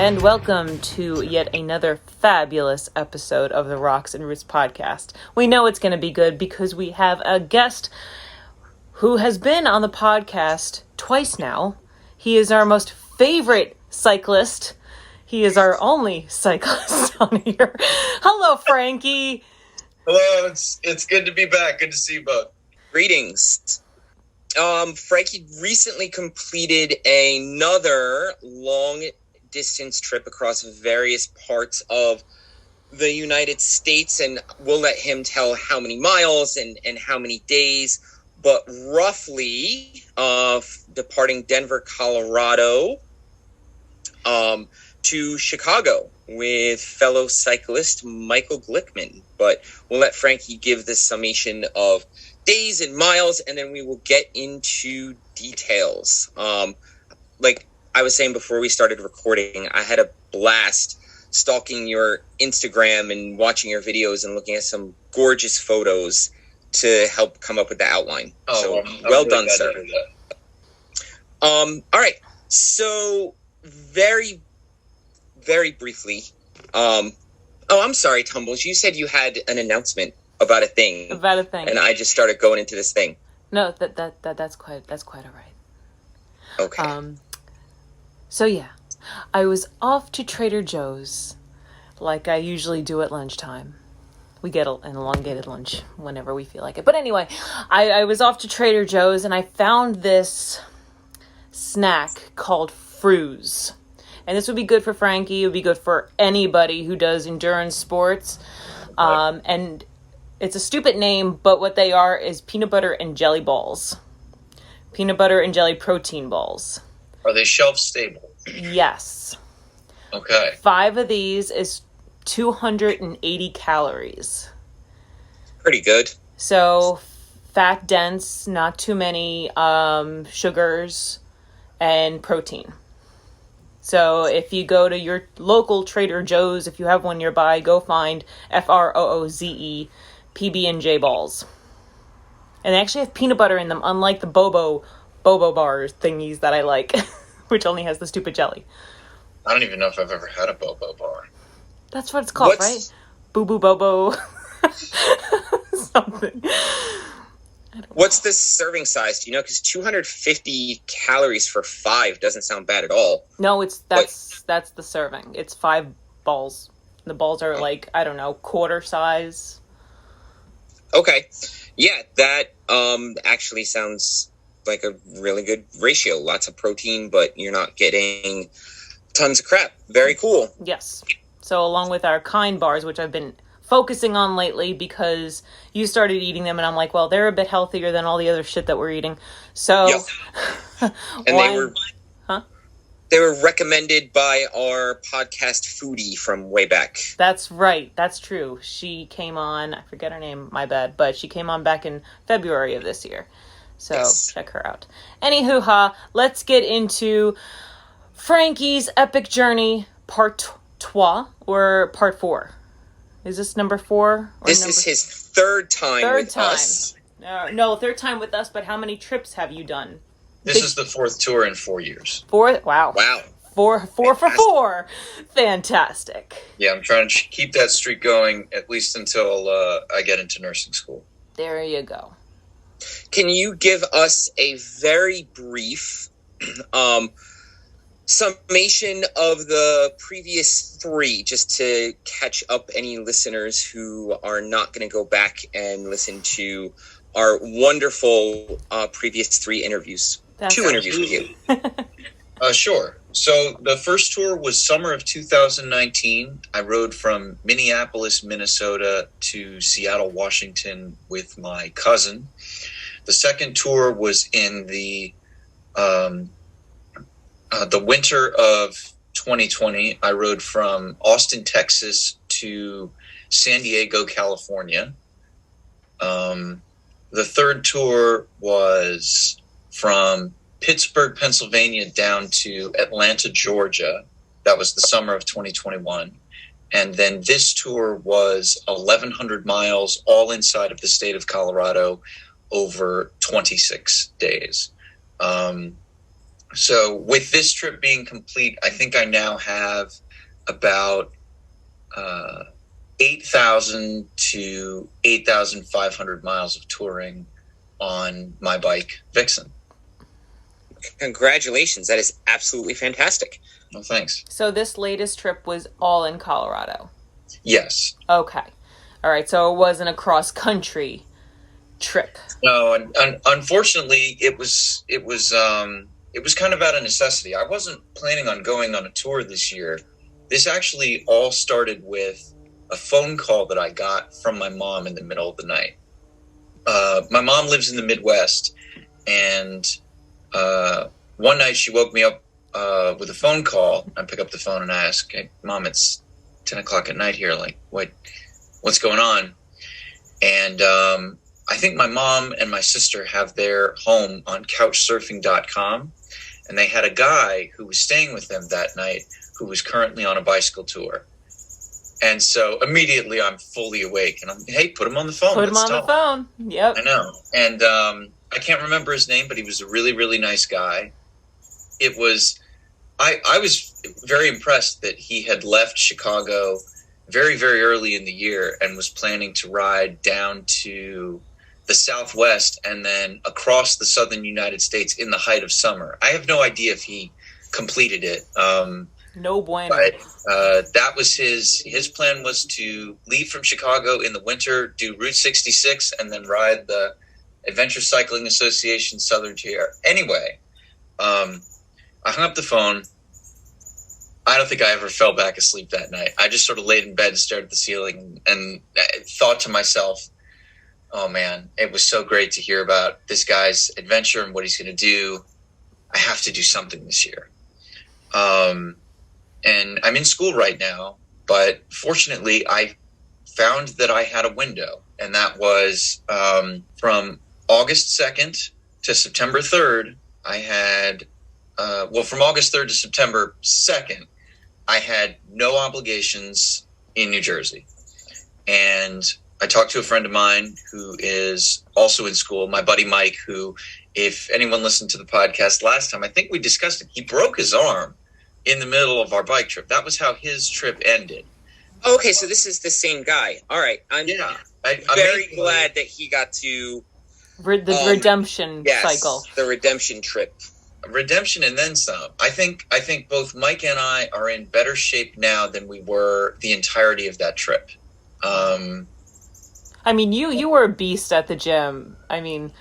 and welcome to yet another fabulous episode of the Rocks and Roots podcast. We know it's going to be good because we have a guest who has been on the podcast twice now. He is our most favorite cyclist. He is our only cyclist on here. Hello, Frankie. Hello, it's good to be back. Good to see you both. Greetings. Frankie recently completed another long-distance trip across various parts of the United States, and we'll let him tell how many miles and how many days, but roughly departing Denver, Colorado, to Chicago with fellow cyclist Michael Glickman. But we'll let Frankie give the summation of days and miles, and then we will get into details. Like I was saying before we started recording, I had a blast stalking your Instagram and watching your videos and looking at some gorgeous photos to help come up with the outline. Well done, sir. All right. So very, very briefly. I'm sorry, Tumbles. You said you had an announcement about a thing. And I just started going into this thing. No, that's quite all right. Okay. So yeah, I was off to Trader Joe's like I usually do at lunchtime. We get an elongated lunch whenever we feel like it. But anyway, I was off to Trader Joe's and I found this snack called Fruze. And this would be good for Frankie. It would be good for anybody who does endurance sports. And it's a stupid name, but what they are is peanut butter and jelly balls. Peanut butter and jelly protein balls. Are they shelf stable? Yes. Okay. 5 of these is 280 calories. Pretty good. So fat dense, not too many sugars, and protein. So if you go to your local Trader Joe's, if you have one nearby, go find Frooze PB&J balls. And they actually have peanut butter in them, unlike the Bobo bars thingies that I like, which only has the stupid jelly. I don't even know if I've ever had a Bobo bar. That's what it's called, right? Boo Boo Bobo. Something. What's the serving size? Do you know? Because 250 calories for 5 doesn't sound bad at all. No, that's the serving. It's 5 balls. The balls are like, I don't know, quarter size. Okay. Yeah, that actually sounds like a really good ratio. Lots of protein, but you're not getting tons of crap. Very cool. Yes. So along with our Kind bars, which I've been focusing on lately because you started eating them and I'm like, well, they're a bit healthier than all the other shit that we're eating. So yep. And they were recommended by our podcast foodie from way back. That's right. That's true. She came on, I forget her name, my bad, but she came on back in February of this year. So yes. Check her out. Anywho, let's get into Frankie's epic journey part 2 or part 4. Is this number 4? This is his third time with us. No, third time with us, but how many trips have you done? This is the 4th tour in 4 years. 4? Wow. 4 for 4. Fantastic. Yeah, I'm trying to keep that streak going at least until I get into nursing school. There you go. Can you give us a very brief summation of the previous 3, just to catch up any listeners who are not going to go back and listen to our wonderful previous 3 interviews. That's 2 interviews with you. Sure. So the first tour was summer of 2019. I rode from Minneapolis, Minnesota to Seattle, Washington with my cousin. The second tour was in the winter of 2020. I rode from Austin, Texas to San Diego, California. The third tour was from Pittsburgh, Pennsylvania down to Atlanta, Georgia. That was the summer of 2021. And then this tour was 1,100 miles all inside of the state of Colorado over 26 days. So with this trip being complete, I think I now have about 8,000 to 8,500 miles of touring on my bike, Vixen. Congratulations. That is absolutely fantastic. Well, thanks. So this latest trip was all in Colorado? Yes. Okay. All right, so it wasn't a cross-country trip. No, and unfortunately, it was kind of out of necessity. I wasn't planning on going on a tour this year. This actually all started with a phone call that I got from my mom in the middle of the night. My mom lives in the Midwest, and one night she woke me up with a phone call. I pick up the phone and I ask, "Hey, Mom, it's 10 o'clock at night here. Like, what's going on?" And I think my mom and my sister have their home on couchsurfing.com, and they had a guy who was staying with them that night who was currently on a bicycle tour. And so immediately I'm fully awake, and hey, put him on the phone. Put him on the phone. Yep. I know. And I can't remember his name, but he was a really, really nice guy. It was, I was very impressed that he had left Chicago very, very early in the year and was planning to ride down to the Southwest and then across the southern United States in the height of summer. I have no idea if he completed it. No bueno. But that was his plan, was to leave from Chicago in the winter, do Route 66, and then ride the Adventure Cycling Association Southern Tier. Anyway, I hung up the phone. I don't think I ever fell back asleep that night. I just sort of laid in bed and stared at the ceiling and thought to myself, oh man, it was so great to hear about this guy's adventure and what he's going to do. I have to do something this year. And I'm in school right now, but fortunately I found that I had a window, and that was from August 2nd to September 3rd. I had, from August 3rd to September 2nd, I had no obligations in New Jersey. And I talked to a friend of mine who is also in school, my buddy Mike, who, if anyone listened to the podcast last time, I think we discussed it. He broke his arm in the middle of our bike trip. That was how his trip ended. Okay, so this is the same guy. All right. I'm very glad that he got to... The redemption cycle. The redemption trip. Redemption and then some. I think both Mike and I are in better shape now than we were the entirety of that trip. I mean, you were a beast at the gym. I mean,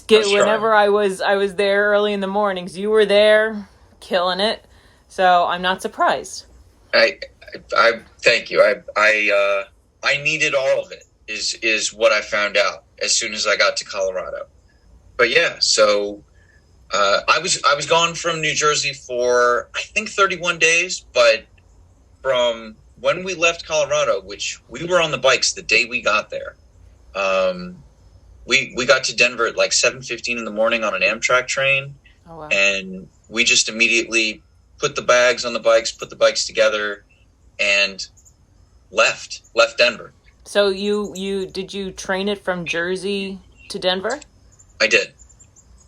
whenever I was there early in the mornings, you were there killing it. So I'm not surprised. I thank you. I needed all of it is what I found out as soon as I got to Colorado. But yeah, so I was gone from New Jersey for I think 31 days, but from when we left Colorado, which we were on the bikes the day we got there, we got to Denver at like 7:15 in the morning on an Amtrak train. Oh, wow. And we just immediately put the bags on the bikes, put the bikes together, and left Denver. So did you train it from Jersey to Denver? I did.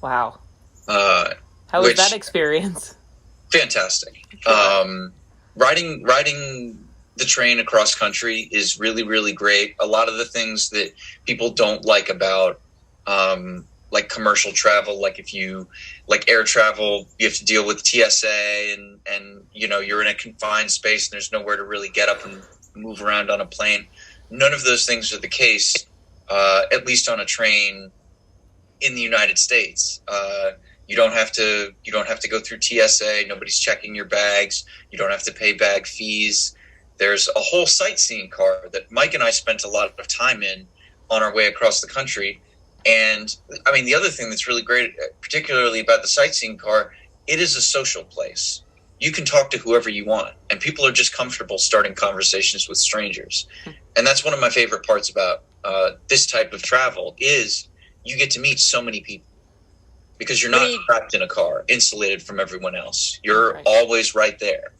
Wow. How was that experience? Fantastic. Riding the train across country is really, really great. A lot of the things that people don't like about like commercial travel, like if you like air travel, you have to deal with TSA and you're in a confined space and there's nowhere to really get up and move around on a plane. None of those things are the case, at least on a train in the United States. You don't have to go through TSA. Nobody's checking your bags. You don't have to pay bag fees. There's a whole sightseeing car that Mike and I spent a lot of time in on our way across the country. And I mean, the other thing that's really great, particularly about the sightseeing car, it is a social place. You can talk to whoever you want, and people are just comfortable starting conversations with strangers. And that's one of my favorite parts about this type of travel is you get to meet so many people because you're not trapped in a car, insulated from everyone else. You're always right there.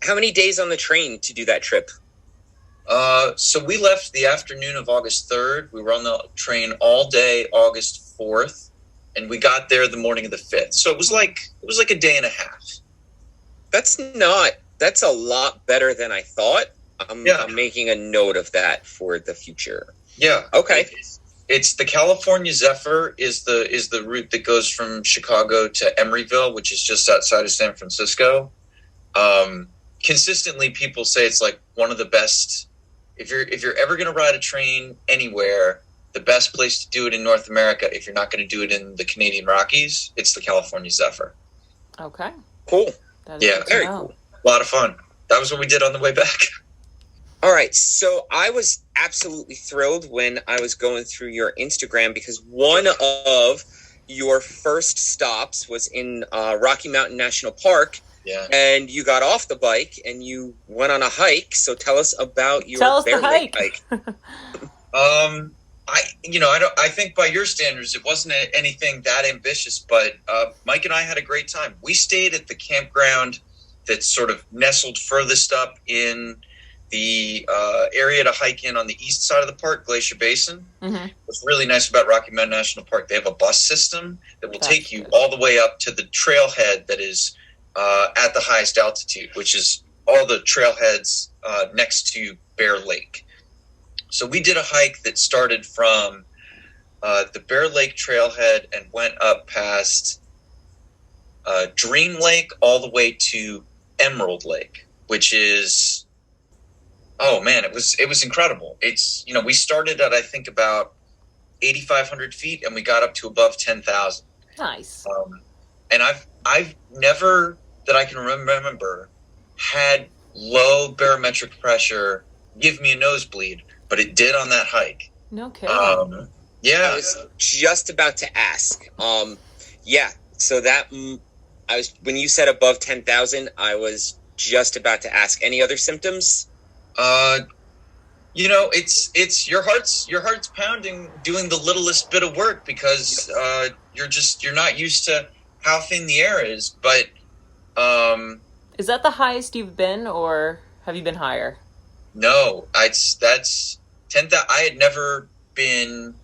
How many days on the train to do that trip? So we left the afternoon of August 3rd. We were on the train all day August 4th, and we got there the morning of the 5th. So it was like a day and a half. That's a lot better than I thought. I'm making a note of that for the future. Yeah. Okay. It's the California Zephyr is the route that goes from Chicago to Emeryville, which is just outside of San Francisco. Consistently, people say it's like one of the best. If you're ever going to ride a train anywhere, the best place to do it in North America, if you're not going to do it in the Canadian Rockies, it's the California Zephyr. Okay. Cool. Very cool. A lot of fun. That was what we did on the way back. All right, so I was absolutely thrilled when I was going through your Instagram because one of your first stops was in Rocky Mountain National Park. Yeah. And you got off the bike and you went on a hike. So tell us about your Bear Lake hike. I think by your standards, it wasn't anything that ambitious, but Mike and I had a great time. We stayed at the campground that's sort of nestled furthest up in the area to hike in on the east side of the park, Glacier Basin. Mm-hmm. What's really nice about Rocky Mountain National Park, they have a bus system that will take you all the way up to the trailhead that is at the highest altitude, which is all the trailheads next to Bear Lake. So we did a hike that started from the Bear Lake trailhead and went up past Dream Lake all the way to Emerald Lake, which is, oh man, it was incredible. It's, we started at, I think, about 8,500 feet and we got up to above 10,000. Nice. And I've never, that I can remember, had low barometric pressure give me a nosebleed, but it did on that hike. No kidding. Yeah. I was just about to ask. So that when you said above 10,000, I was just about to ask. Any other symptoms? It's your heart's pounding, doing the littlest bit of work because you're not used to how thin the air is. But is that the highest you've been, or have you been higher? No, that's 10,000. I had never been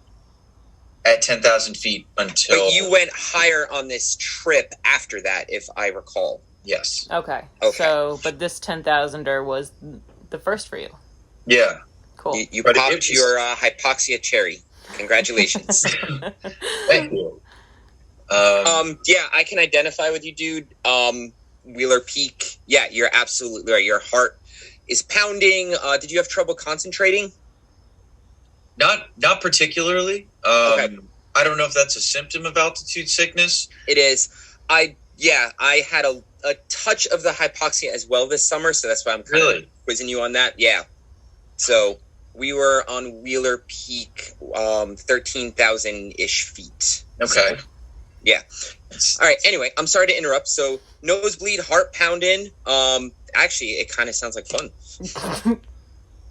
at 10,000 feet until. But you went higher on this trip after that, if I recall. Yes. Okay. So, but this 10,000er was the first for you. Yeah. Cool. You popped your hypoxia cherry. Congratulations. Thank you. I can identify with you, dude. Wheeler Peak. Yeah, you're absolutely right. Your heart is pounding. Did you have trouble concentrating? Not particularly. Okay. I don't know if that's a symptom of altitude sickness. It is. I had a touch of the hypoxia as well this summer, so that's why I'm kind of quizzing you on that. Yeah. So we were on Wheeler Peak, 13,000-ish feet. Okay. So, yeah. All right. Anyway, I'm sorry to interrupt. So nosebleed, heart pounding. Actually, it kind of sounds like fun.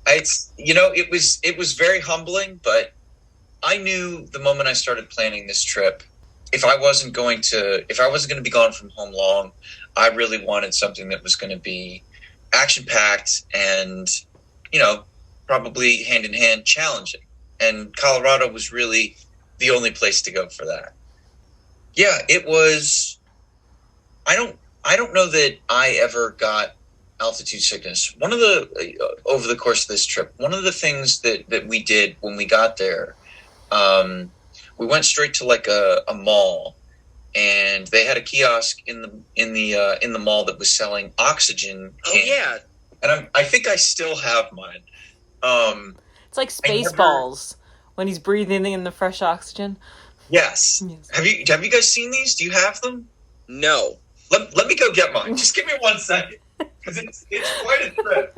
It was very humbling, but I knew the moment I started planning this trip, if I wasn't going to be gone from home long, I really wanted something that was going to be action packed and, probably hand in hand challenging. And Colorado was really the only place to go for that. Yeah, it was. I don't know that I ever got altitude sickness. One of the over the course of this trip, one of the things that we did when we got there, we went straight to like a mall, and they had a kiosk in the mall that was selling oxygen cans. Oh yeah, and I think I still have mine. It's like Spaceballs when he's breathing in the fresh oxygen. Yes. Have you guys seen these? Do you have them? No. Let me go get mine. Just give me 1 second, because it's quite a trip.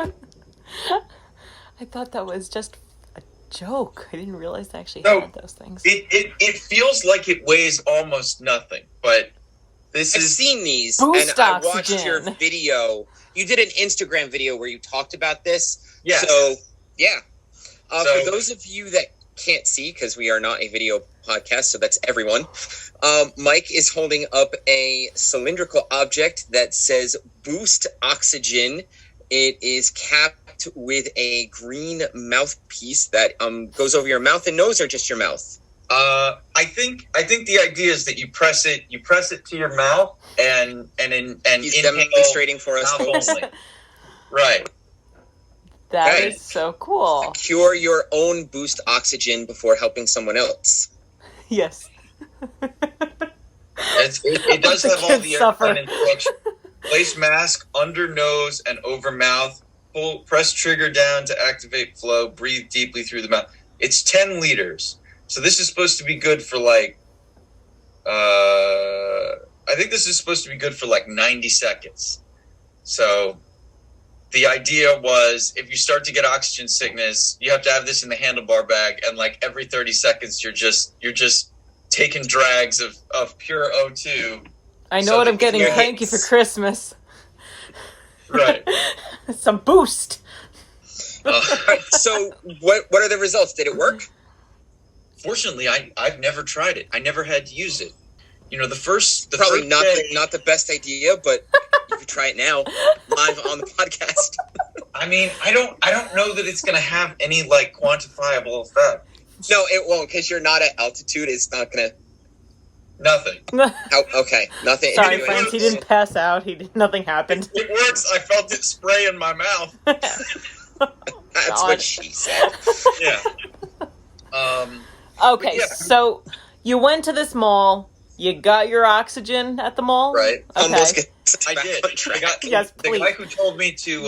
I thought that was just a joke. I didn't realize they actually had those things. It feels like it weighs almost nothing, but I've seen these, Boost and oxygen. I watched your video. You did an Instagram video where you talked about this. Yeah. So, yeah. For those of you that can't see, because we are not a video podcast, so that's everyone, Mike is holding up a cylindrical object that says Boost Oxygen. It is capped with a green mouthpiece that goes over your mouth and nose, or just your mouth? I think the idea is that you press it to your mouth and He's inhale demonstrating for us, mouth folks. only. Right. That Okay. is so cool. Secure your own boost oxygen before helping someone else. Yes. It does The have all kids the suffer. airline instructions. Place mask under nose and over mouth. Press trigger down to activate flow. Breathe deeply through the mouth. It's 10 liters. So this is supposed to be good for like, I think this is supposed to be good for like 90 seconds. So the idea was if you start to get oxygen sickness, you have to have this in the handlebar bag. And like every 30 seconds, you're just taking drags of pure O2. I know So what I'm the getting kids- Frankie for Christmas. Right. Some boost. So, what are the results? Did it work? Fortunately, I've never tried it. I never had to use it. You know, the first Probably not day, not the best idea, but you could try it now, live on the podcast. I mean, I don't know that it's going to have any like quantifiable effect. No, it won't, because you're not at altitude. It's not gonna. Nothing. Okay, nothing. Sorry, Anyway, friends. He didn't pass out. Nothing happened. It works. I felt it spray in my mouth. That's God. what she said. Yeah. Okay, Yeah. so you went to this mall. You got your oxygen at the mall, Right. Almost Okay. gets I back did. on track. I got Yes, the please. guy who told me to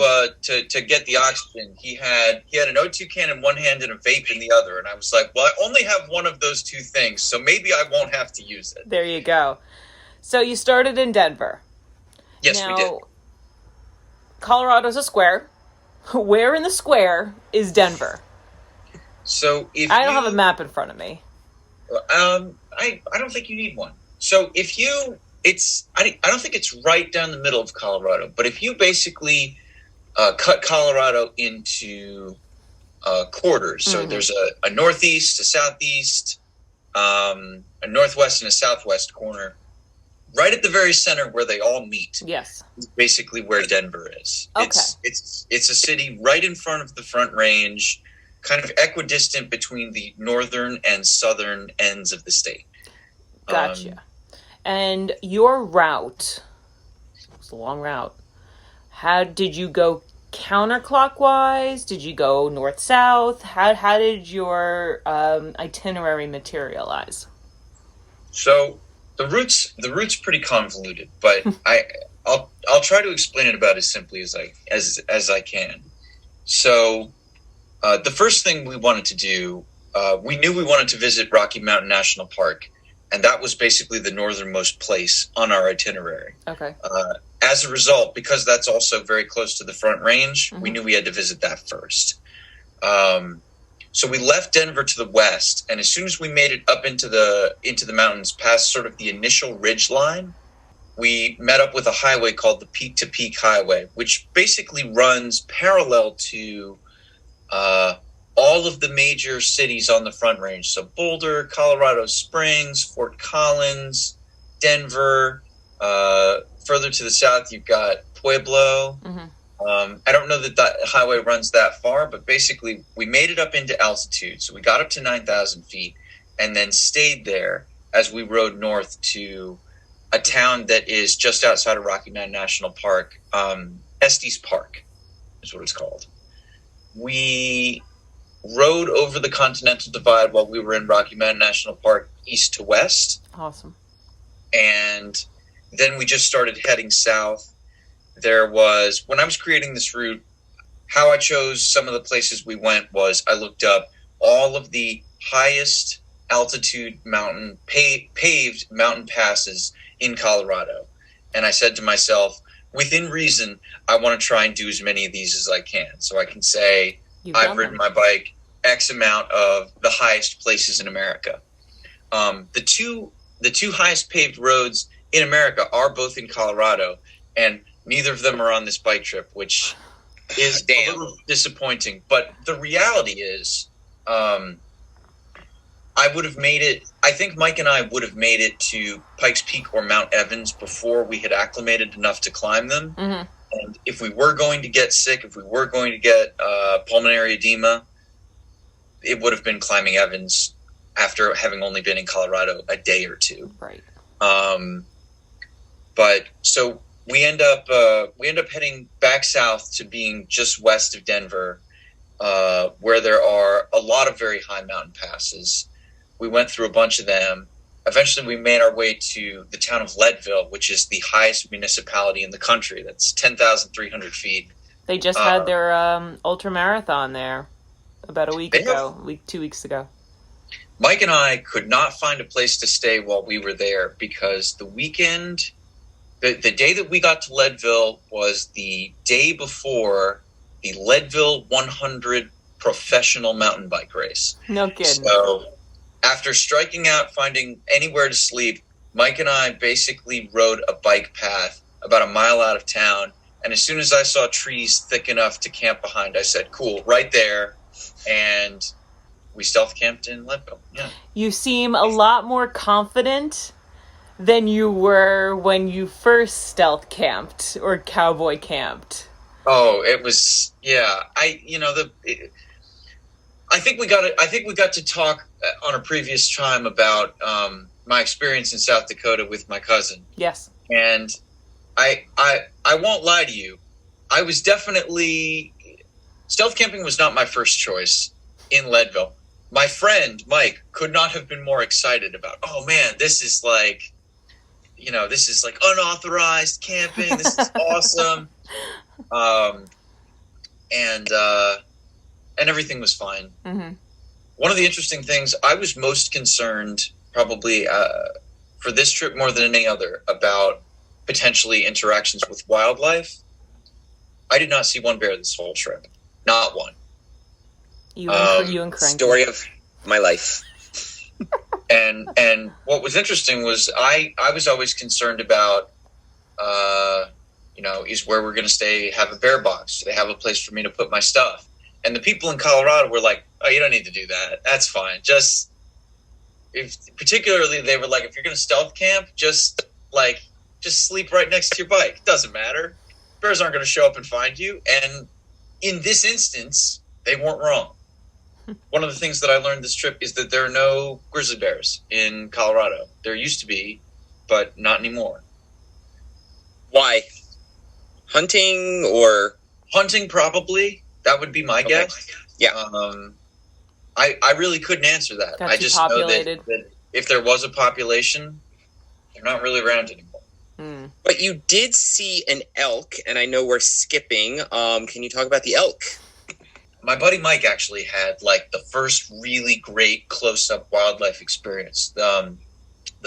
get the oxygen. He had an O2 can in one hand and a vape in the other, and I was like, well, I only have one of those two things, so maybe I won't have to use it. There you go. So you started in Denver. Yes, now, we did. Colorado's a square. Where in the square is Denver? So if I don't have a map in front of me. I don't think you need one. So if you, I don't think it's right down the middle of Colorado, but if you basically cut Colorado into quarters, so Mhm. there's a northeast, a southeast, a northwest, and a southwest corner. Right at the very center where they all meet Yes. is basically where Denver is. Okay. It's a city right in front of the Front Range, kind of equidistant between the northern and southern ends of the state. Gotcha. And your route, it was a long route. How did you go counterclockwise? Did you go north-south? How did your itinerary materialize? So the route's pretty convoluted, but I'll try to explain it about as simply as I can. So the first thing we wanted to do, we knew we wanted to visit Rocky Mountain National Park, and that was basically the northernmost place on our itinerary. Okay. As a result, because that's also very close to the Front Range, we Mhm. knew we had to visit that first. So we left Denver to the west, and as soon as we made it up into the mountains, past sort of the initial ridge line, we met up with a highway called the Peak to Peak Highway, which basically runs parallel to all of the major cities on the Front Range. So Boulder, Colorado Springs, Fort Collins, Denver. Further to the south, you've got Pueblo. Mhm. I don't know that highway runs that far, but basically we made it up into altitude. So we got up to 9,000 feet and then stayed there as we rode north to a town that is just outside of Rocky Mountain National Park. Estes Park is what it's called. We rode over the Continental Divide while we were in Rocky Mountain National Park, east to west. Awesome. And then we just started heading south. There was, when I was creating this route, how I chose some of the places we went was I looked up all of the highest altitude mountain, paved mountain passes in Colorado. And I said to myself, within reason, I want to try and do as many of these as I can. So I can say, You've I've done ridden them. my bike X amount of the highest places in America. The two highest paved roads in America are both in Colorado, and neither of them are on this bike trip, which is a little disappointing. But the reality is, I would have made it. I think Mike and I would have made it to Pikes Peak or Mount Evans before we had acclimated enough to climb them. Mhm. And if we were going to get sick, if we were going to get pulmonary edema, it would have been climbing Evans after having only been in Colorado a day or two. Right. But so we end up heading back south to being just west of Denver, where there are a lot of very high mountain passes. We went through a bunch of them. Eventually, we made our way to the town of Leadville, which is the highest municipality in the country. That's 10,300 feet. They just had their ultra marathon there about a week ago, 2 weeks ago. Mike and I could not find a place to stay while we were there because the weekend, the day that we got to Leadville was the day before the Leadville 100 professional mountain bike race. No kidding. So after striking out, finding anywhere to sleep, Mike and I basically rode a bike path about a mile out of town. And as soon as I saw trees thick enough to camp behind, I said, cool, right there. And we stealth camped in Leadville. Yeah. You seem a lot more confident than you were when you first stealth camped or cowboy camped. Oh, it was, yeah. I think we got to talk on a previous time about my experience in South Dakota with my cousin. Yes. And I won't lie to you. I was definitely, stealth camping was not my first choice in Leadville. My friend, Mike, could not have been more excited about, oh man, this is like unauthorized camping. This is awesome. And everything was fine. Mm-hmm. One of the interesting things, I was most concerned probably for this trip more than any other about potentially interactions with wildlife. I did not see one bear this whole trip. Not one. You and Frankie. Story of my life. And what was interesting was I was always concerned about, is where we're going to stay have a bear box? Do they have a place for me to put my stuff? And the people in Colorado were like, oh, you don't need to do that. That's fine. Particularly they were like, if you're going to stealth camp, just sleep right next to your bike. It doesn't matter. Bears aren't going to show up and find you. And in this instance, they weren't wrong. One of the things that I learned this trip is that there are no grizzly bears in Colorado. There used to be, but not anymore. Why? Hunting or? Hunting, probably. That would be my guess. Yeah. I really couldn't answer that. Got I you just populated. know that if there was a population, they're not really around anymore. Mm. But you did see an elk, and I know we're skipping. Can you talk about the elk? My buddy Mike actually had the first really great close-up wildlife experience. The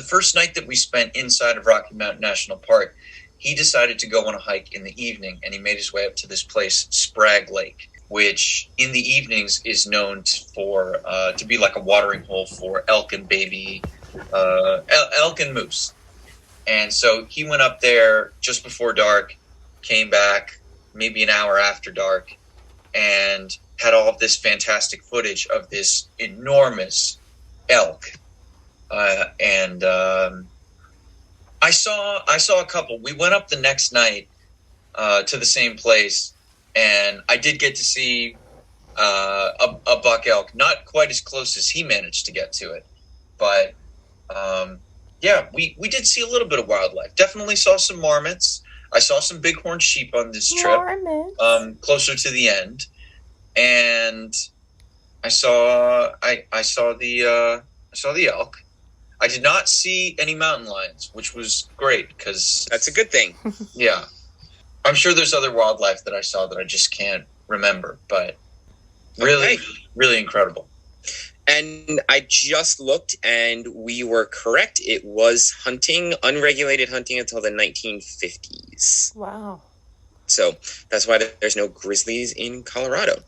first night that we spent inside of Rocky Mountain National Park, he decided to go on a hike in the evening, and he made his way up to this place, Sprague Lake, which in the evenings is known to be like a watering hole for elk and elk and moose. And so he went up there just before dark, came back maybe an hour after dark, and had all of this fantastic footage of this enormous elk. And I saw a couple. We went up the next night to the same place, and I did get to see a buck elk. Not quite as close as he managed to get to it, but we did see a little bit of wildlife. Definitely saw some marmots. I saw some bighorn sheep on this trip, closer to the end, and I saw the elk. I did not see any mountain lions, which was great because that's a good thing. Yeah, I'm sure there's other wildlife that I saw that I just can't remember, but really, really incredible. And I just looked, and we were correct. It was hunting, unregulated hunting until the 1950s. Wow. So that's why there's no grizzlies in Colorado.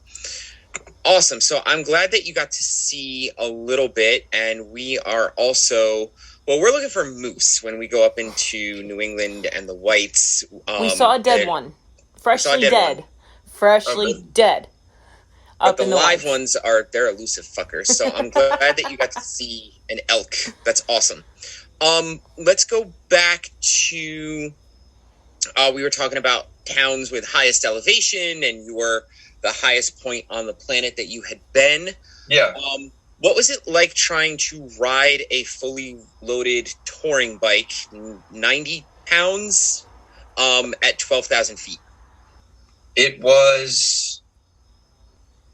Awesome. So I'm glad that you got to see a little bit, and we are also, we're looking for moose when we go up into New England and the Whites. We saw a dead one. Freshly dead. Freshly dead. But the live ones they're elusive fuckers. So I'm glad that you got to see an elk. That's awesome. Let's go back to, we were talking about towns with highest elevation, and you were the highest point on the planet that you had been. Yeah. What was it like trying to ride a fully loaded touring bike, 90 pounds, at 12,000 feet? It was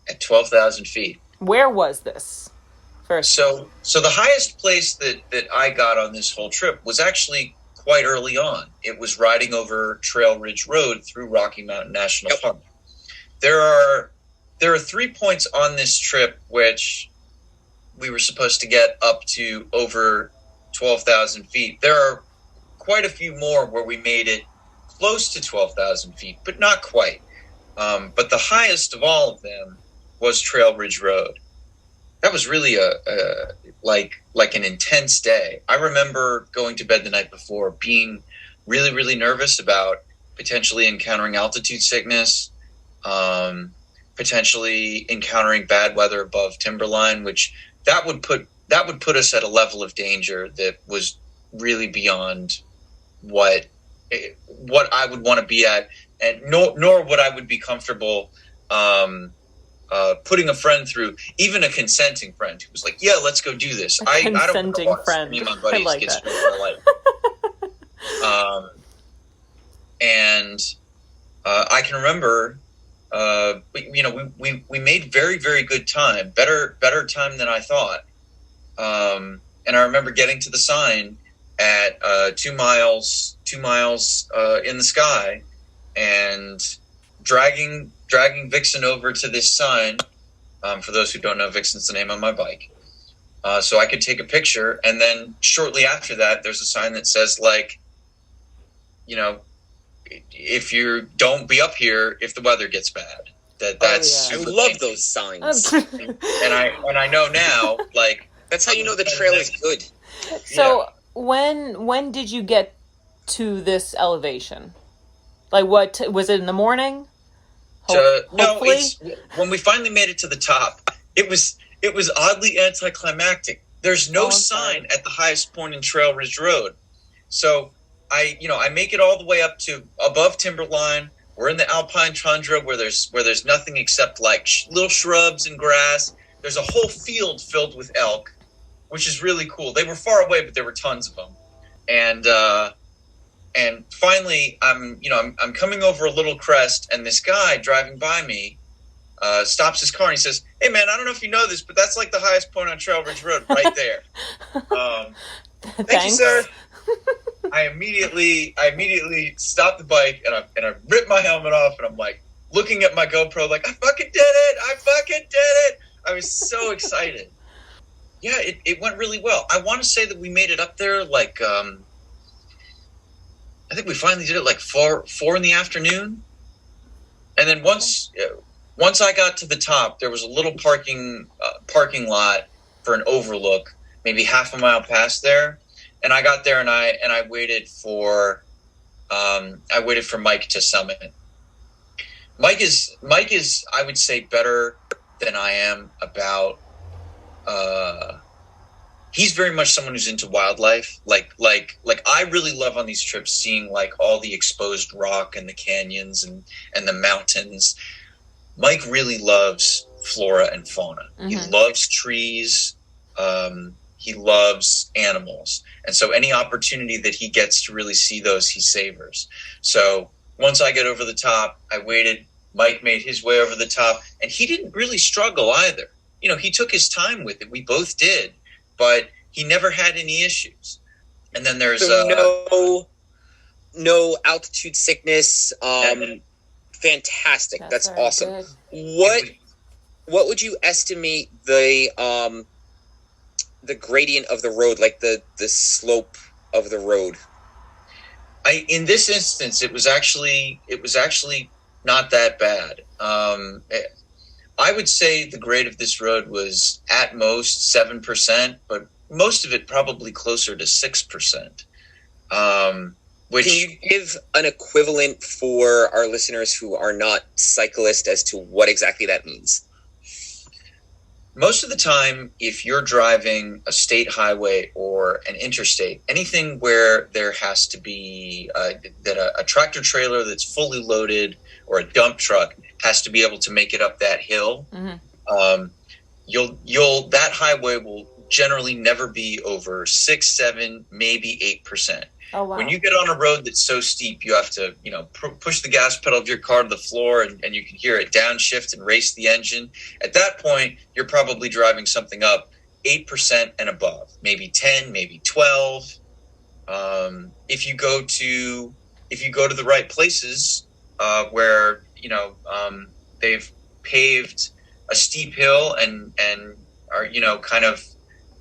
at 12,000 feet. Where was this? First. So the highest place that I got on this whole trip was actually quite early on. It was riding over Trail Ridge Road through Rocky Mountain National Park. There are 3 points on this trip which we were supposed to get up to over 12,000 feet. There are quite a few more where we made it close to 12,000 feet, but not quite. But the highest of all of them was Trail Ridge Road. That was really like an intense day. I remember going to bed the night before being really, really nervous about potentially encountering altitude sickness, potentially encountering bad weather above timberline, which that would put us at a level of danger that was really beyond what I would want to be at, and nor would I would be comfortable putting a friend through, even a consenting friend who was like, "Yeah, let's go do this." I don't want friend. Me and my buddies like get that. straight for life. And I can remember, we made very, very good time, better time than I thought. And I remember getting to the sign at 2 miles in the sky, and dragging Vixen over to this sign. For those who don't know, Vixen's the name on my bike. So I could take a picture, and then shortly after that, there's a sign that says, like, if you don't be up here if the weather gets bad. That's I super love painful. those signs. And I know now, like, That's how you know the trail is good. So when did you get to this elevation? Like, what was it in the morning? No, Hopefully? it's when we finally made it to the top. It was oddly anticlimactic. There's no sign at the highest point in Trail Ridge Road. So I make it all the way up to above timberline. We're in the alpine tundra where there's nothing except like little shrubs and grass. There's a whole field filled with elk, which is really cool. They were far away, but there were tons of them. And finally, I'm coming over a little crest, and this guy driving by me stops his car and he says, "Hey man, I don't know if you know this, but that's like the highest point on Trail Ridge Road, right there." Thank you, sir. I immediately stopped the bike and I ripped my helmet off, and I'm like looking at my GoPro like, I fucking did it! I was so excited. Yeah, it went really well. I want to say that we made it up there like I think we finally did it like 4 in the afternoon. And then once I got to the top, there was a little parking lot for an overlook, maybe half a mile past there. And I got there and I waited for Mike to summit. Mike is I would say better than I am about he's very much someone who's into wildlife. Like I really love on these trips seeing like all the exposed rock and the canyons and the mountains. Mike really loves flora and fauna. Mm-hmm. He loves trees. He loves animals. And so any opportunity that he gets to really see those, he savors. So once I get over the top, I waited. Mike made his way over the top, and he didn't really struggle either. He took his time with it. We both did, but he never had any issues. And then there's no altitude sickness. Fantastic. That's awesome. Good. What would you estimate the gradient of the road, like the slope of the road? In this instance, it was actually not that bad. I would say the grade of this road was at most 7%, but most of it probably closer to 6%. Which, can you give an equivalent for our listeners who are not cyclists as to what exactly that means? Most of the time, if you're driving a state highway or an interstate, anything where there has to be a tractor trailer that's fully loaded or a dump truck has to be able to make it up that hill. Mm-hmm. that highway will generally never be over 6, 7, maybe 8%. Oh, wow. When you get on a road that's so steep, you have to, push the gas pedal of your car to the floor, and you can hear it downshift and race the engine. At that point, you're probably driving something up 8% and above, maybe 10, maybe 12. If you go to the right places, where they've paved a steep hill and are kind of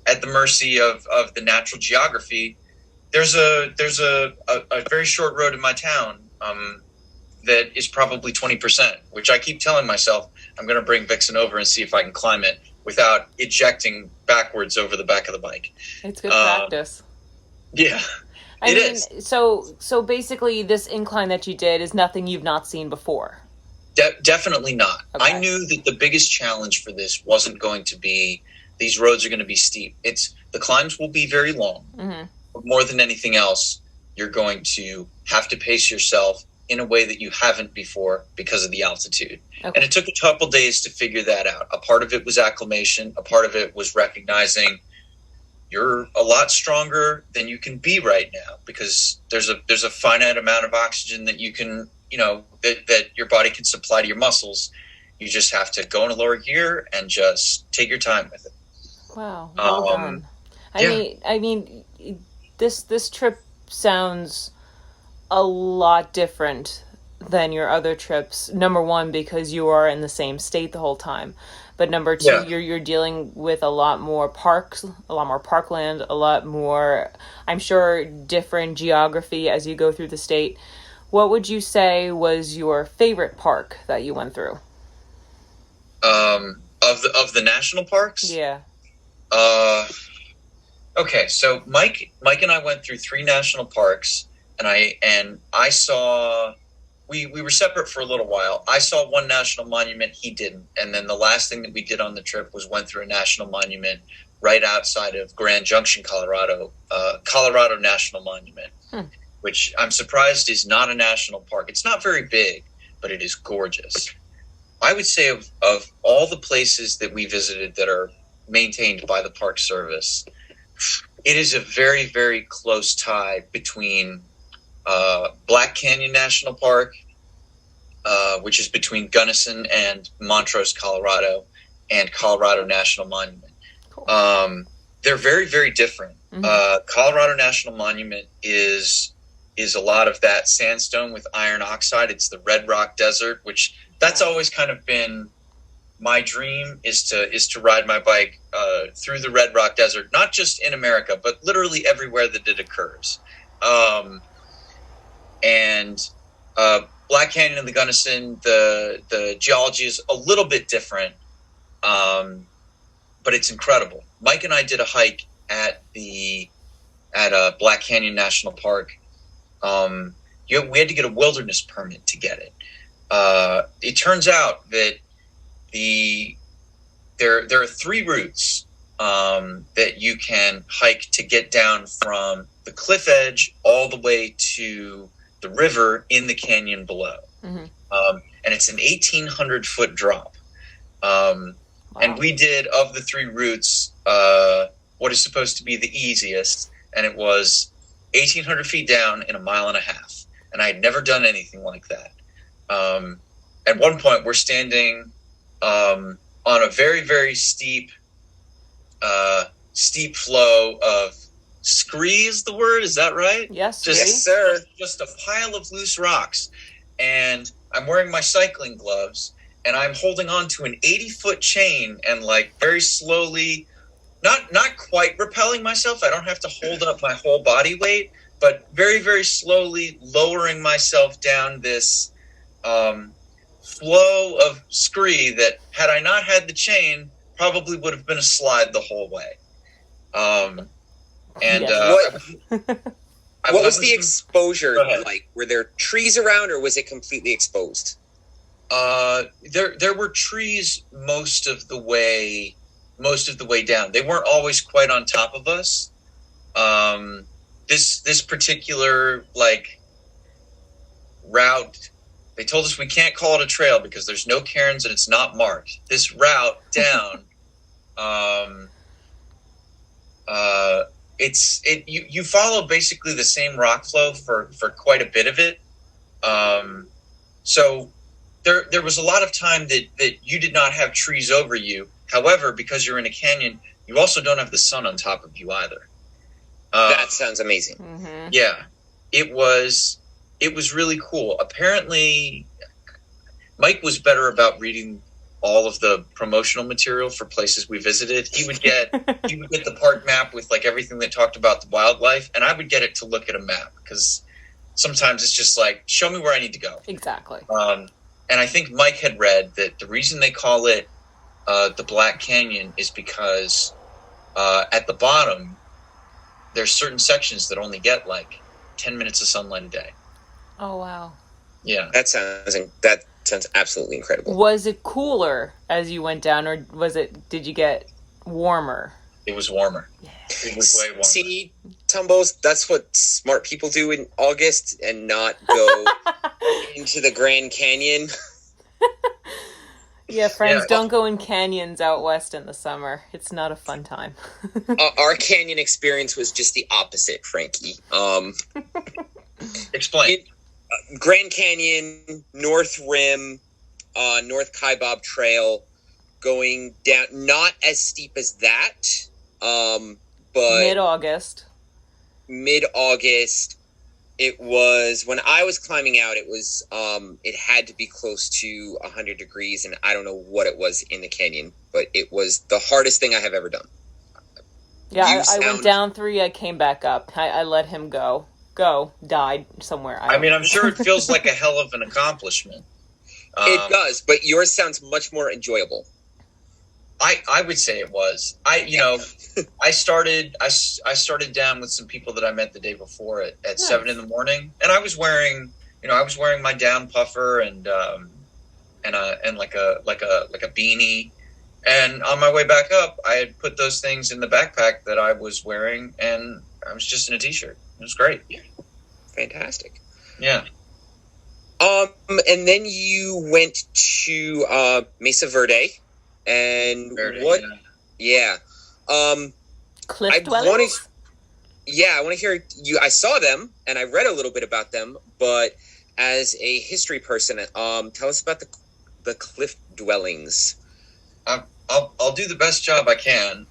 at the mercy of the natural geography. There's a very short road in my town that is probably 20%, which I keep telling myself I'm going to bring Vixen over and see if I can climb it without ejecting backwards over the back of the bike. It's good practice. Yeah, I mean, so basically this incline that you did is nothing you've not seen before. Definitely not. Okay. I knew that the biggest challenge for this wasn't going to be these roads are going to be steep. The climbs will be very long. Mm-hmm. But more than anything else, you're going to have to pace yourself in a way that you haven't before because of the altitude. Okay. And it took a couple days to figure that out. A part of it was acclimation. A part of it was recognizing you're a lot stronger than you can be right now because there's a finite amount of oxygen that you can, that your body can supply to your muscles. You just have to go in a lower gear and just take your time with it. Wow, well done. I mean, this trip sounds a lot different than your other trips. Number one, because you are in the same state the whole time, but number two, you're dealing with a lot more parks, a lot more parkland, a lot more, I'm sure, different geography as you go through the state. What would you say was your favorite park that you went through? Of the national parks? Yeah. Okay, so Mike and I went through 3 national parks, and I saw, we were separate for a little while. I saw one national monument, he didn't. And then the last thing that we did on the trip was went through a national monument right outside of Grand Junction, Colorado, Colorado National Monument, which I'm surprised is not a national park. It's not very big, but it is gorgeous. I would say of all the places that we visited that are maintained by the Park Service, it is a very, very close tie between Black Canyon National Park, which is between Gunnison and Montrose, Colorado, and Colorado National Monument. Cool. They're very, very different. Mm-hmm. Colorado National Monument is a lot of that sandstone with iron oxide. It's the Red Rock Desert, which that's always kind of been my dream is to ride my bike through the Red Rock Desert, not just in America, but literally everywhere that it occurs. And Black Canyon and the Gunnison, the geology is a little bit different, but it's incredible. Mike and I did a hike at Black Canyon National Park. We had to get a wilderness permit to get it. It turns out that there are 3 routes that you can hike to get down from the cliff edge all the way to the river in the canyon below. Mm-hmm. And it's an 1,800 foot drop. Wow. And we did, of the 3 routes, what is supposed to be the easiest, and it was 1,800 feet down in a mile and a half. And I had never done anything like that. At one point, we're standing on a very, very steep flow of scree is the word. Is that right? Yes, yes, sir. Just a pile of loose rocks. And I'm wearing my cycling gloves, and I'm holding on to an 80-foot chain and very slowly, not quite rappelling myself. I don't have to hold up my whole body weight, but very, very slowly lowering myself down this flow of scree that, had I not had the chain, probably would have been a slide the whole way. What was the exposure like? Were there trees around, or was it completely exposed? There were trees most of the way down. They weren't always quite on top of us. This particular route, they told us we can't call it a trail because there's no cairns and it's not marked. This route down Um, you follow basically the same rock flow for quite a bit of it. So there was a lot of time that you did not have trees over you. However, because you're in a canyon, you also don't have the sun on top of you either. That sounds amazing. Mm-hmm. Yeah, it was really cool. Apparently, Mike was better about reading all of the promotional material for places we visited. He would get the park map with like everything that talked about the wildlife, and I would get it to look at a map because sometimes it's just like, show me where I need to go. Exactly. And I think Mike had read that the reason they call it the Black Canyon is because at the bottom there's certain sections that only get like 10 minutes of sunlight a day. Oh, wow. Yeah. That sounds absolutely incredible. Was it cooler as you went down, or did you get warmer? It was warmer. Yeah. It was way warmer. See, Tumbos, that's what smart people do in August and not go into the Grand Canyon. Yeah, friends, Yeah. don't go in canyons out west in the summer. It's not a fun time. Our canyon experience was just the opposite, Frankie. Explain. Grand Canyon, North Rim, North Kaibab Trail, going down, not as steep as that, but mid-August. It was, when I was climbing out, it had to be close to 100 degrees, and I don't know what it was in the canyon, but it was the hardest thing I have ever done. Yeah, I went down 3, I came back up. I let him go, died somewhere. I mean, I'm sure it feels like a hell of an accomplishment. It does, but yours sounds much more enjoyable. I would say it was. I started down with some people that I met the day before at Nice. 7 a.m, and I was wearing my down puffer and like a beanie. And on my way back up, I had put those things in the backpack that I was wearing, and I was just in a t-shirt. It was great. Fantastic. Yeah. And then you went to Mesa Verde, and what? Yeah. Cliff dwellings? I want to hear you. I saw them, and I read a little bit about them, but as a history person, tell us about the cliff dwellings. I'll do the best job I can.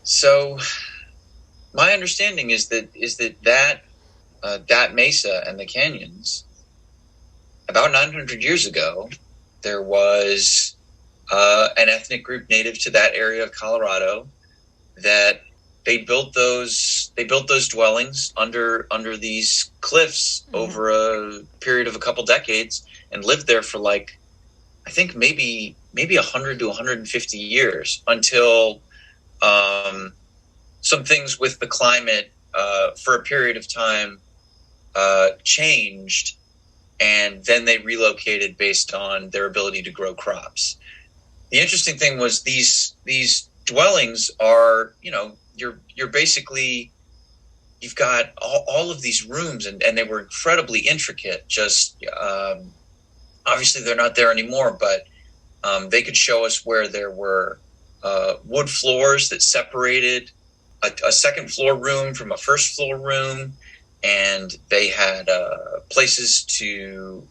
So my understanding is that mesa and the canyons, about 900 years ago, there was an ethnic group native to that area of Colorado that they built those dwellings under these cliffs over a period of a couple decades and lived there for like, I think maybe 100 to 150 years until some things with the climate for a period of time changed, and then they relocated based on their ability to grow crops. The interesting thing was these dwellings are, you're basically, you've got all of these rooms, and they were incredibly intricate. Just obviously they're not there anymore, but they could show us where there were wood floors that separated a second floor room from a first floor room, and they had places to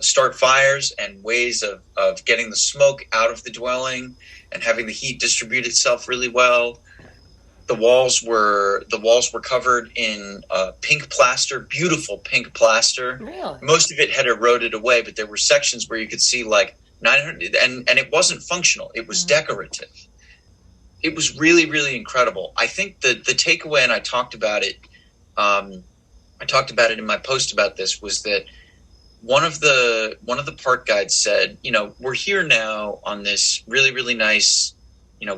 start fires and ways of getting the smoke out of the dwelling and having the heat distribute itself really well. The walls were covered in pink plaster, beautiful pink plaster. Really? Most of it had eroded away, but there were sections where you could see like 900, and it wasn't functional. It was decorative. It was really, really incredible. I think the takeaway, and I talked about it in my post about this, was that one of the park guides said, we're here now on this really, really nice,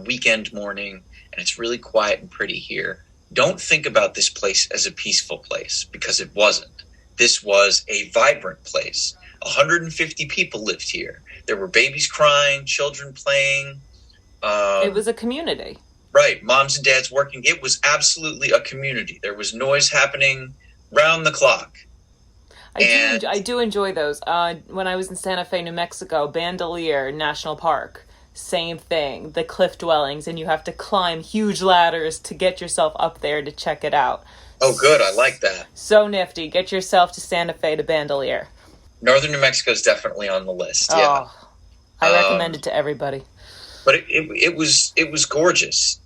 weekend morning, and it's really quiet and pretty here. Don't think about this place as a peaceful place, because it wasn't. This was a vibrant place. 150 people lived here. There were babies crying, children playing. It was a community. Right. Moms and dads working. It was absolutely a community. There was noise happening round the clock. I do enjoy those. When I was in Santa Fe, New Mexico, Bandelier National Park, same thing, the cliff dwellings, and you have to climb huge ladders to get yourself up there to check it out. Oh, good. I like that. So nifty. Get yourself to Santa Fe to Bandelier. Northern New Mexico is definitely on the list. Yeah. Oh, I recommend it to everybody. But it was gorgeous.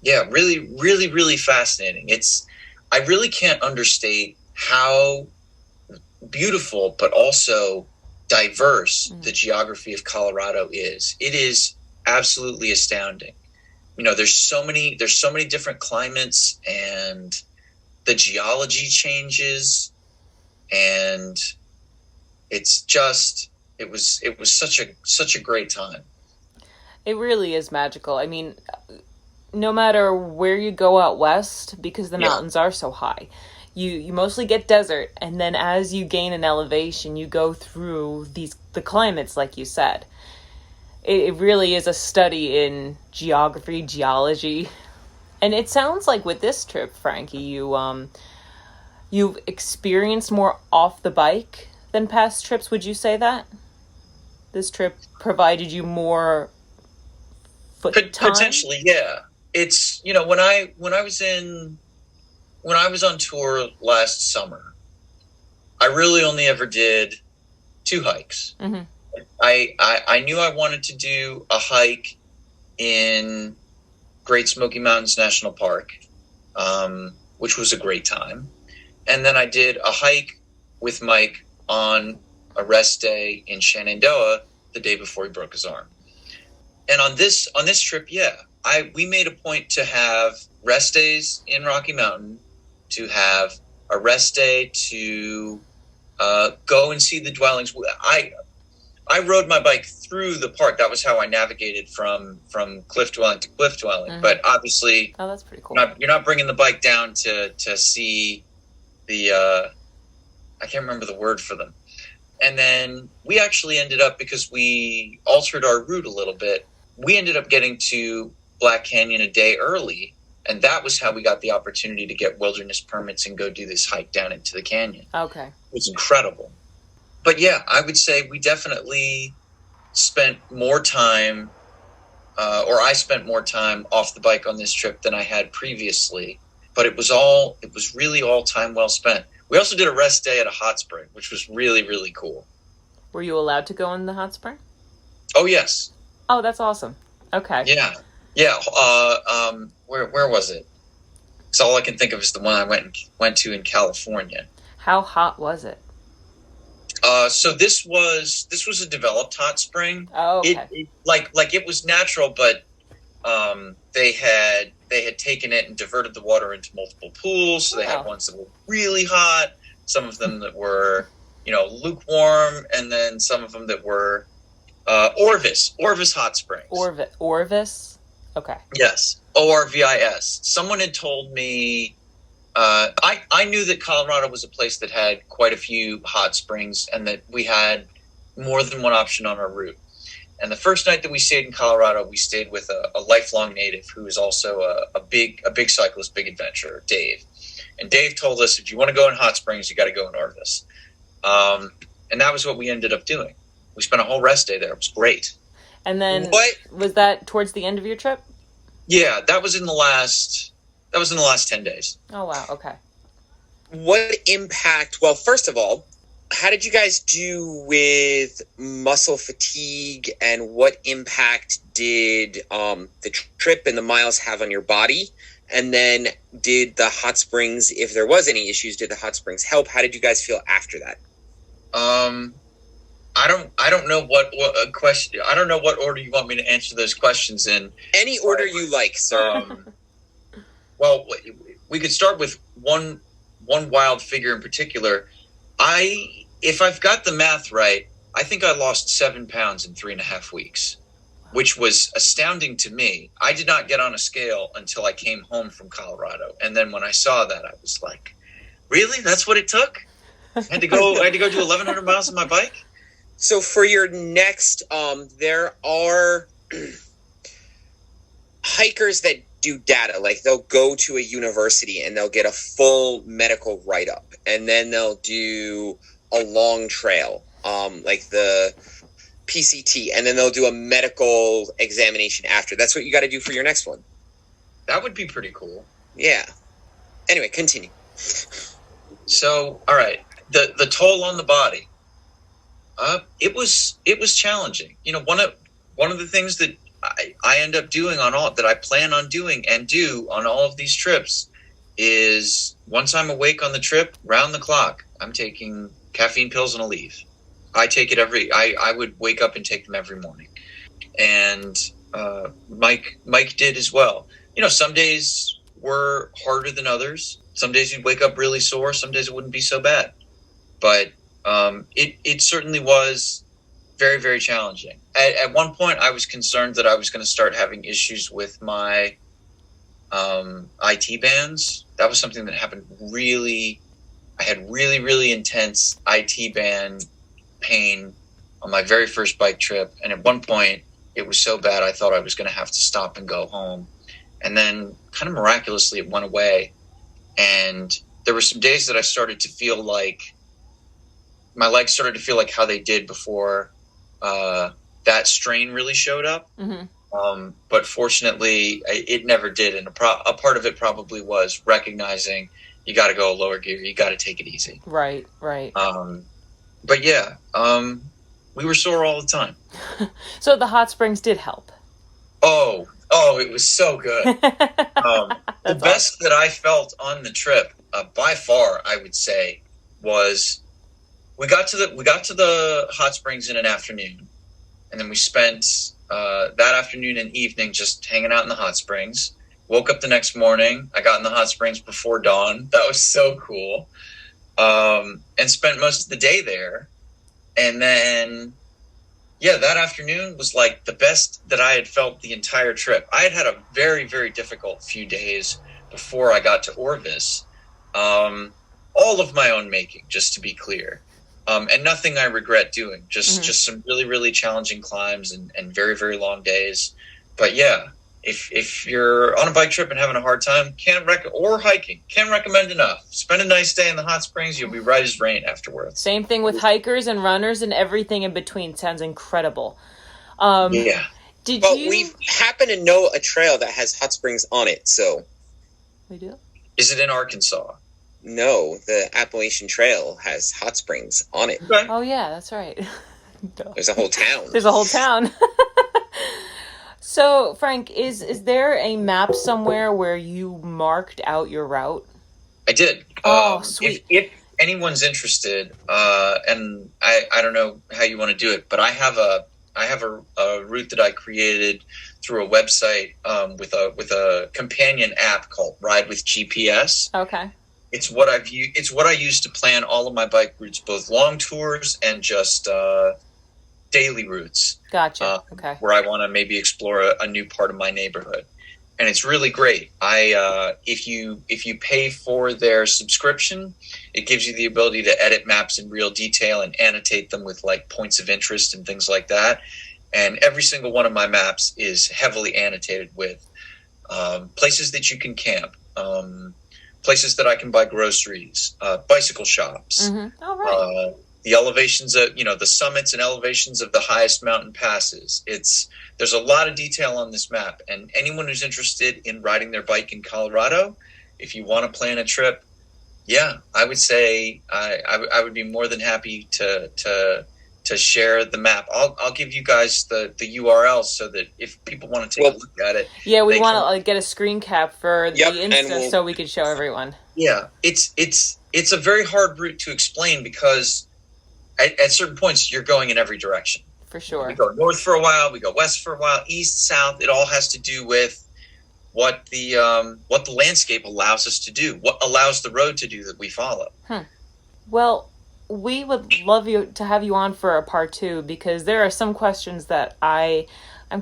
Really, really, really fascinating. I really can't understate how beautiful, but also diverse the geography of Colorado is. It is absolutely astounding. There's so many different climates, and the geology changes, and it's just, it was such a great time. It really is magical. I mean, no matter where you go out west, because the mountains are so high, you mostly get desert, and then as you gain an elevation, you go through the climates, like you said. It really is a study in geography, geology. And it sounds like with this trip, Frankie, you've experienced more off the bike than past trips. Would you say that? This trip provided you more foot time? Potentially, yeah. It's, when I was on tour last summer, I really only ever did 2 hikes. Mm-hmm. I knew I wanted to do a hike in Great Smoky Mountains National Park, which was a great time. And then I did a hike with Mike on a rest day in Shenandoah the day before he broke his arm. And on this trip, we made a point to have rest days in Rocky Mountain, to have a rest day to go and see the dwellings. I rode my bike through the park. That was how I navigated from cliff dwelling to cliff dwelling. Mm-hmm. But obviously, that's pretty cool. You're not bringing the bike down to see the I can't remember the word for them. And then we actually ended up, because we altered our route a little bit, we ended up getting to Black Canyon a day early, and that was how we got the opportunity to get wilderness permits and go do this hike down into the canyon. Okay. It was incredible. But yeah, I would say we definitely spent more time, or I spent more time off the bike on this trip than I had previously. But it was really all time well spent. We also did a rest day at a hot spring, which was really, really cool. Were you allowed to go in the hot spring? Oh, yes. Oh, that's awesome. Okay. Yeah. Yeah. Where was it? Because all I can think of is the one I went to in California. How hot was it? So this was a developed hot spring. Oh, okay. It was natural, but they had taken it and diverted the water into multiple pools. So they had ones that were really hot, some of them that were, lukewarm, and then some of them that were Orvis hot springs. Orvis? Okay. Yes. ORVIS. Someone had told me, I knew that Colorado was a place that had quite a few hot springs, and that we had more than one option on our route. And the first night that we stayed in Colorado, we stayed with a lifelong native who is also a big cyclist, big adventurer, Dave. And Dave told us, if you want to go in hot springs, you got to go in Orvis. And that was what we ended up doing. We spent a whole rest day there. It was great. And then was that towards the end of your trip? Yeah, that was in the last 10 days. Oh, wow. Okay. What impact? Well, first of all, how did you guys do with muscle fatigue, and what impact did the trip and the miles have on your body? And then did the hot springs, if there was any issues, did the hot springs help? How did you guys feel after that? I don't know what question. I don't know what order you want me to answer those questions in. Any order you like, sir. Well, we could start with one wild figure in particular. If I've got the math right, I think I lost 7 pounds in 3.5 weeks, which was astounding to me. I did not get on a scale until I came home from Colorado. And then when I saw that, I was like, really? That's what it took? I had to go do 1,100 miles on my bike? So for your next, there are hikers that do data. Like, they'll go to a university and they'll get a full medical write-up, and then they'll do a long trail. Like the PCT, and then they'll do a medical examination after. That's what you got to do for your next one. That would be pretty cool. Yeah. Anyway, continue. So, all right, the toll on the body. It was challenging. You know, one of the things that I end up doing that I plan on doing and do on all of these trips is once I'm awake on the trip, round the clock, I'm taking caffeine pills and Aleve. I take it I would wake up and take them every morning. And Mike did as well. You know, some days were harder than others. Some days you'd wake up really sore. Some days it wouldn't be so bad. But it certainly was very, very challenging. At one point, I was concerned that I was going to start having issues with my IT bands. That was something that happened I had really, really intense IT band pain on my very first bike trip. And at one point, it was so bad I thought I was going to have to stop and go home. And then kind of miraculously, it went away. And there were some days that I started to feel like my legs started to feel like how they did before that strain really showed up. Mm-hmm. But fortunately, it never did. And a part of it probably was recognizing you got to go lower gear. You got to take it easy. Right. But yeah, we were sore all the time. So the hot springs did help. Oh, it was so good. The best that I felt on the trip, by far, I would say, was we got to the hot springs in an afternoon, and then we spent that afternoon and evening just hanging out in the hot springs. Woke up the next morning. I got in the hot springs before dawn. That was so cool. And spent most of the day there. And then, yeah, that afternoon was like the best that I had felt the entire trip. I had a very, very difficult few days before I got to Orvis. All of my own making, just to be clear. And nothing I regret doing. Just some really, really challenging climbs and very, very long days. But yeah, if you're on a bike trip and having a hard time, or hiking, can't recommend enough. Spend a nice day in the hot springs. You'll be right as rain afterwards. Same thing with hikers and runners and everything in between. Sounds incredible. Yeah. We happen to know a trail that has hot springs on it, so. We do? Is it in Arkansas? No, the Appalachian Trail has hot springs on it. Okay. Oh, yeah, that's right. There's a whole town. There's a whole town. So, Frank, is there a map somewhere where you marked out your route? I did. Oh, sweet. If anyone's interested, and I don't know how you want to do it, but I have a route that I created through a website with a companion app called Ride with GPS. Okay. It's what I use to plan all of my bike routes, both long tours and just daily routes. Gotcha. Okay. Where I want to maybe explore a new part of my neighborhood, and it's really great. If you pay for their subscription, it gives you the ability to edit maps in real detail and annotate them with like points of interest and things like that. And every single one of my maps is heavily annotated with places that you can camp, places that I can buy groceries, bicycle shops. Mm-hmm. All right. The elevations of, the summits and elevations of the highest mountain passes. There's a lot of detail on this map, and anyone who's interested in riding their bike in Colorado, if you want to plan a trip, yeah, I would say I would be more than happy to share the map. I'll give you guys the URL so that if people want to take a look at it. Yeah, we want to get a screen cap for the Insta so we can show everyone. Yeah, it's a very hard route to explain because at certain points you're going in every direction. For sure. We go north for a while, we go west for a while, east, south. It all has to do with what the landscape allows us to do, what allows the road to do that we follow. Well, we would love to have you on for a part 2 because there are some questions that I'm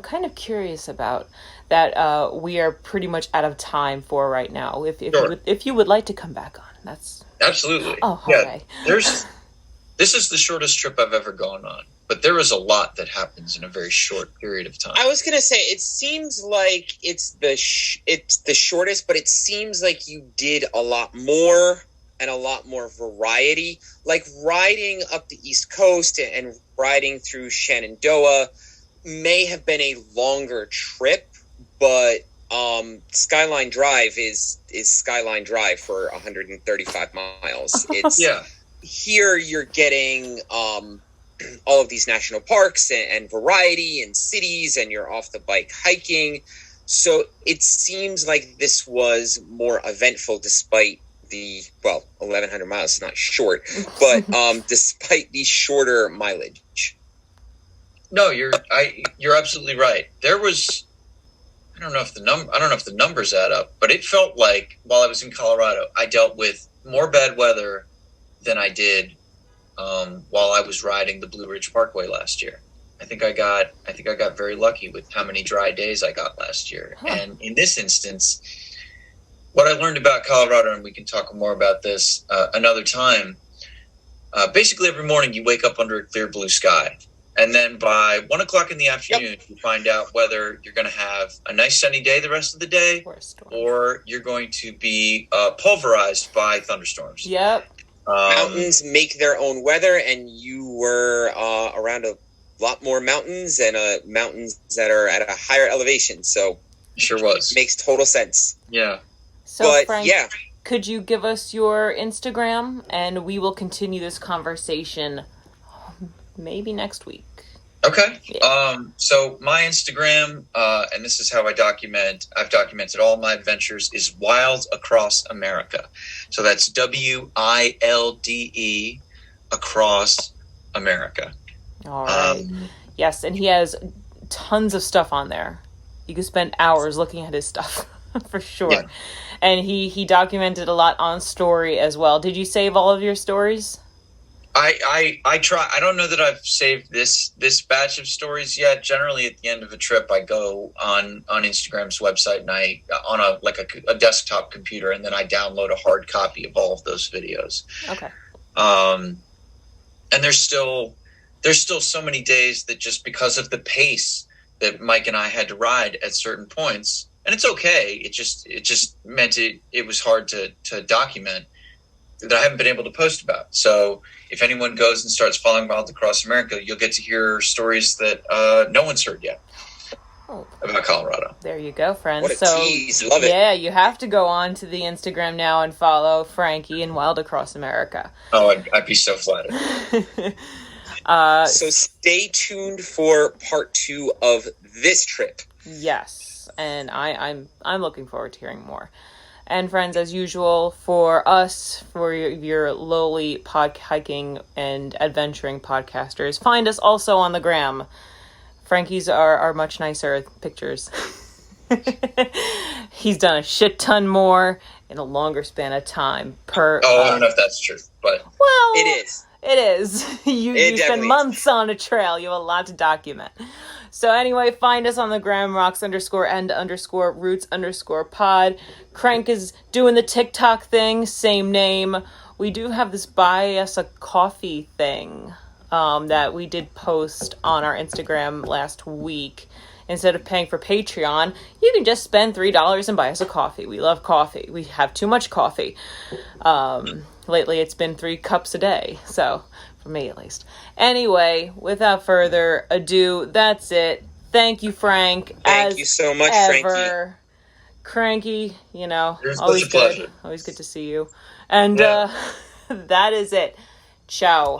kind of curious about that we are pretty much out of time for right now. If you would like to come back on, that's absolutely. Oh, okay. This is the shortest trip I've ever gone on, but there is a lot that happens in a very short period of time. I was gonna say it seems like it's the shortest, but it seems like you did a lot more and a lot more variety, like riding up the East Coast and riding through Shenandoah. May have been a longer trip, but Skyline Drive is Skyline Drive for 135 miles. It's Here you're getting all of these national parks and variety and cities, and you're off the bike hiking. So it seems like this was more eventful, despite the 1,100 miles is not short, but despite the shorter mileage. No, you're absolutely right. There was, I don't know if the numbers add up, but it felt like while I was in Colorado, I dealt with more bad weather than I did while I was riding the Blue Ridge Parkway last year. I think I got very lucky with how many dry days I got last year. Huh. And in this instance, what I learned about Colorado, and we can talk more about this another time, basically every morning you wake up under a clear blue sky. And then by 1 o'clock in the afternoon, you find out whether you're going to have a nice sunny day the rest of the day, or you're going to be pulverized by thunderstorms. Yep. Mountains make their own weather, and you were around a lot more mountains and mountains that are at a higher elevation. So sure was. Makes total sense. Yeah. So, but, Frank, could you give us your Instagram, and we will continue this conversation maybe next week. Okay. Yeah. So my Instagram, and this is how I've documented all my adventures, is Wilde Across America. So that's WILDE across America. All right. Yes, and he has tons of stuff on there. You could spend hours looking at his stuff for sure. Yeah. And he documented a lot on Story as well. Did you save all of your stories? I try. I don't know that I've saved this batch of stories yet. Generally, at the end of a trip, I go on Instagram's website and I on a desktop computer, and then I download a hard copy of all of those videos. Okay. And there's still so many days that just because of the pace that Mike and I had to ride at certain points, and it's okay. It just meant it was hard to document, that I haven't been able to post about. So if anyone goes and starts following Wilde Across America, you'll get to hear stories that no one's heard yet about Colorado. There you go, friends. What a tease. Love it. Yeah, you have to go on to the Instagram now and follow Frankie and Wilde Across America. Oh, I'd be so flattered. So stay tuned for part 2 of this trip. Yes, and I'm looking forward to hearing more. And friends, as usual, for us, for your lowly hiking and adventuring podcasters, find us also on the gram. Frankie's are much nicer pictures. He's done a shit ton more in a longer span of time per. I don't know if that's true, but it is. It is. You spend months on a trail. You have a lot to document. So anyway, find us on the gram, rocks_and_roots_pod. Crank is doing the TikTok thing, same name. We do have this buy us a coffee thing that we did post on our Instagram last week. Instead of paying for Patreon, you can just spend $3 and buy us a coffee. We love coffee. We have too much coffee. Lately, it's been 3 cups a day. So, for me at least. Anyway, without further ado, that's it. Thank you, Frank. Thank you so much, Frankie. Cranky, always good. Always good to see you. And that is it. Ciao.